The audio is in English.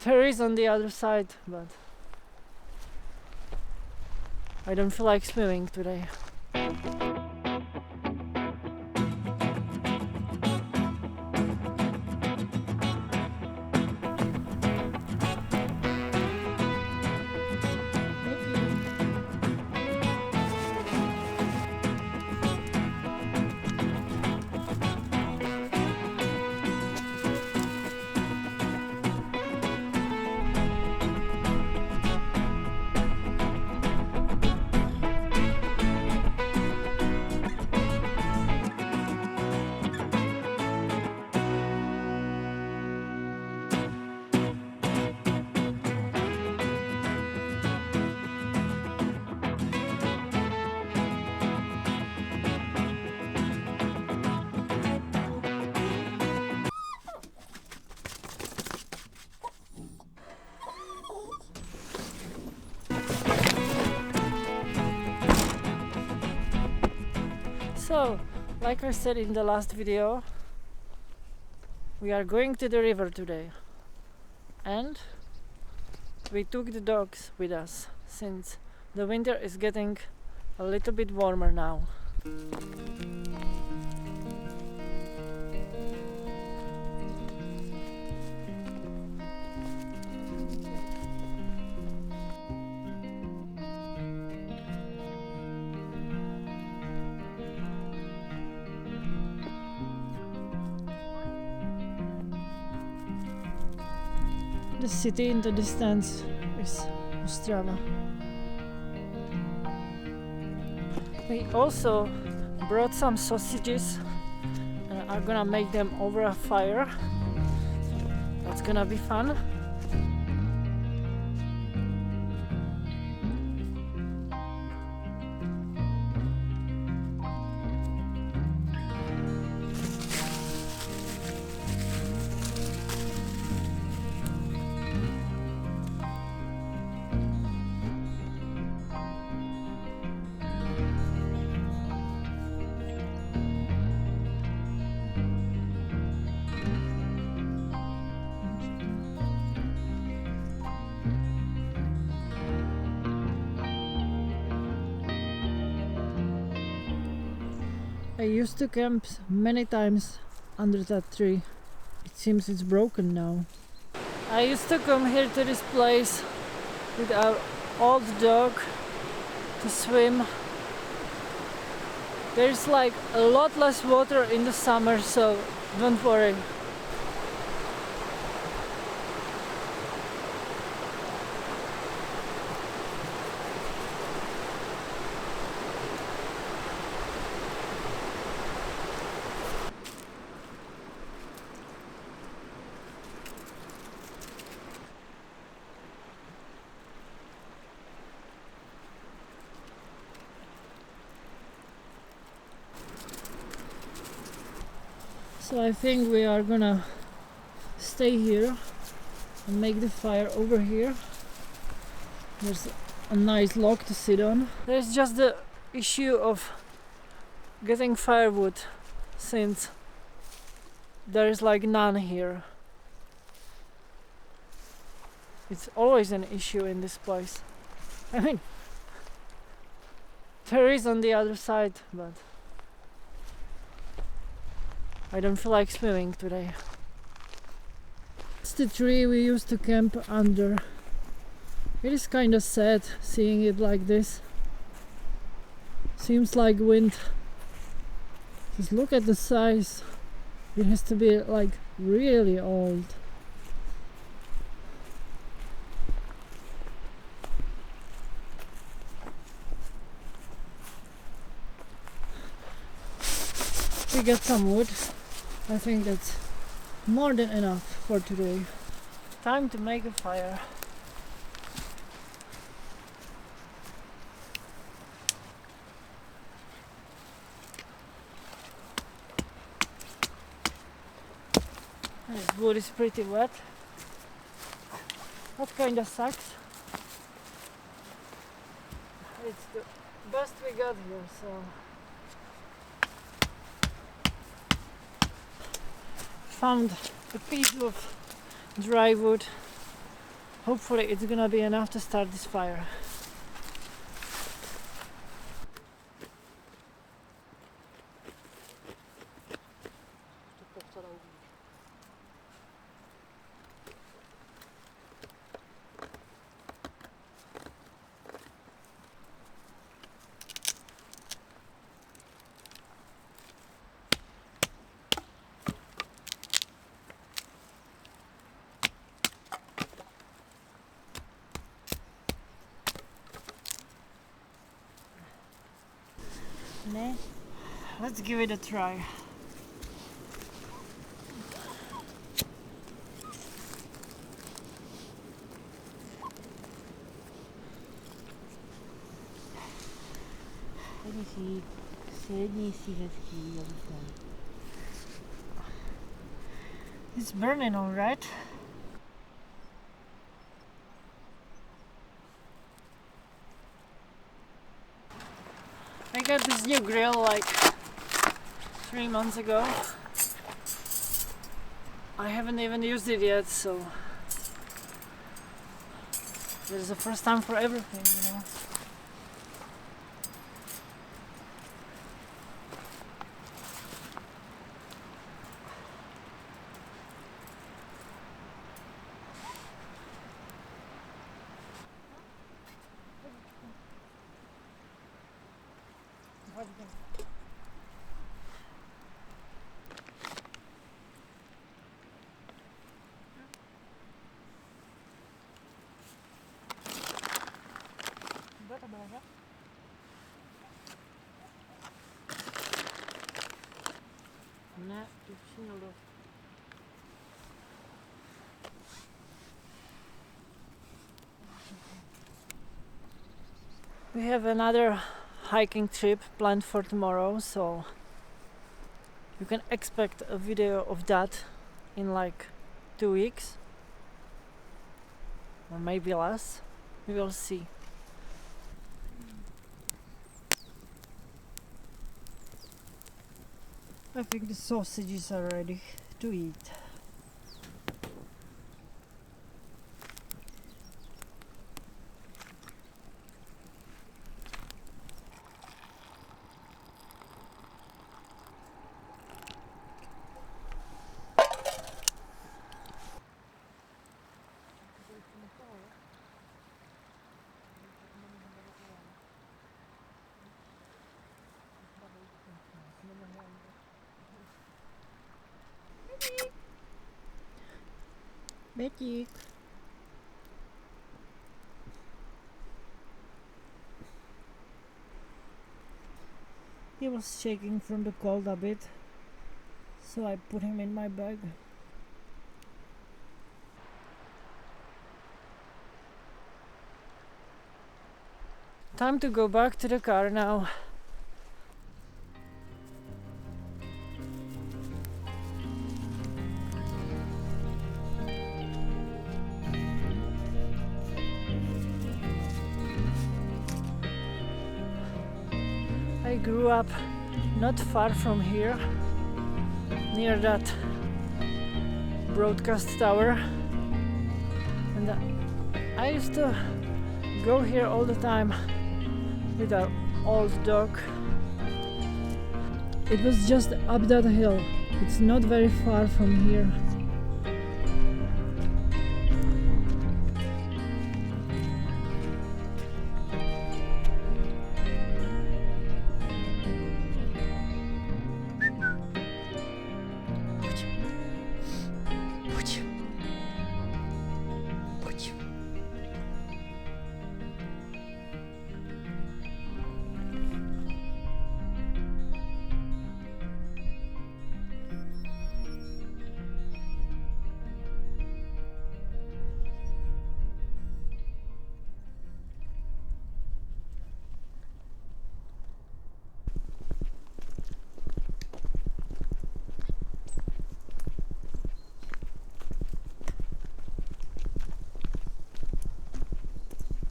There is on the other side, but I don't feel like swimming today. So, like I said in the last video, we are going to the river today, and we took the dogs with us since the winter is getting a little bit warmer now. The city in the distance is Ostrava. We also brought some sausages and are gonna make them over a fire. That's gonna be fun. I used to camp many times under that tree. It seems it's broken now. I used to come here to this place with our old dog to swim. There's like a lot less water in the summer, so don't worry. So I think we are gonna stay here and make the fire over here. There's a nice log to sit on. There's just the issue of getting firewood since there is like none here. It's always an issue in this place. I mean, there is on the other side, but I don't feel like swimming today. It's the tree we used to camp under. It is kind of sad seeing it like this. Seems like wind. Just look at the size. It has to be like really old. We got some wood. I think that's more than enough for today. Time to make a fire. This wood is pretty wet. That kind of sucks. It's the best we got here, so found a piece of dry wood Hopefully it's gonna be enough to start this fire. Let's give it a try. It's burning all right. I got this new grill like 3 months ago. I haven't even used it yet, so there's a first time for everything, you know. We have another hiking trip planned for tomorrow, so you can expect a video of that in like 2 weeks or maybe less. We will see. I think the sausages are ready to eat. Betty. He was shaking from the cold a bit, so I put him in my bag. Time to go back to the car now. I grew up not far from here, near that broadcast tower, and I used to go here all the time with our old dog. It was just up that hill. It's not very far from here.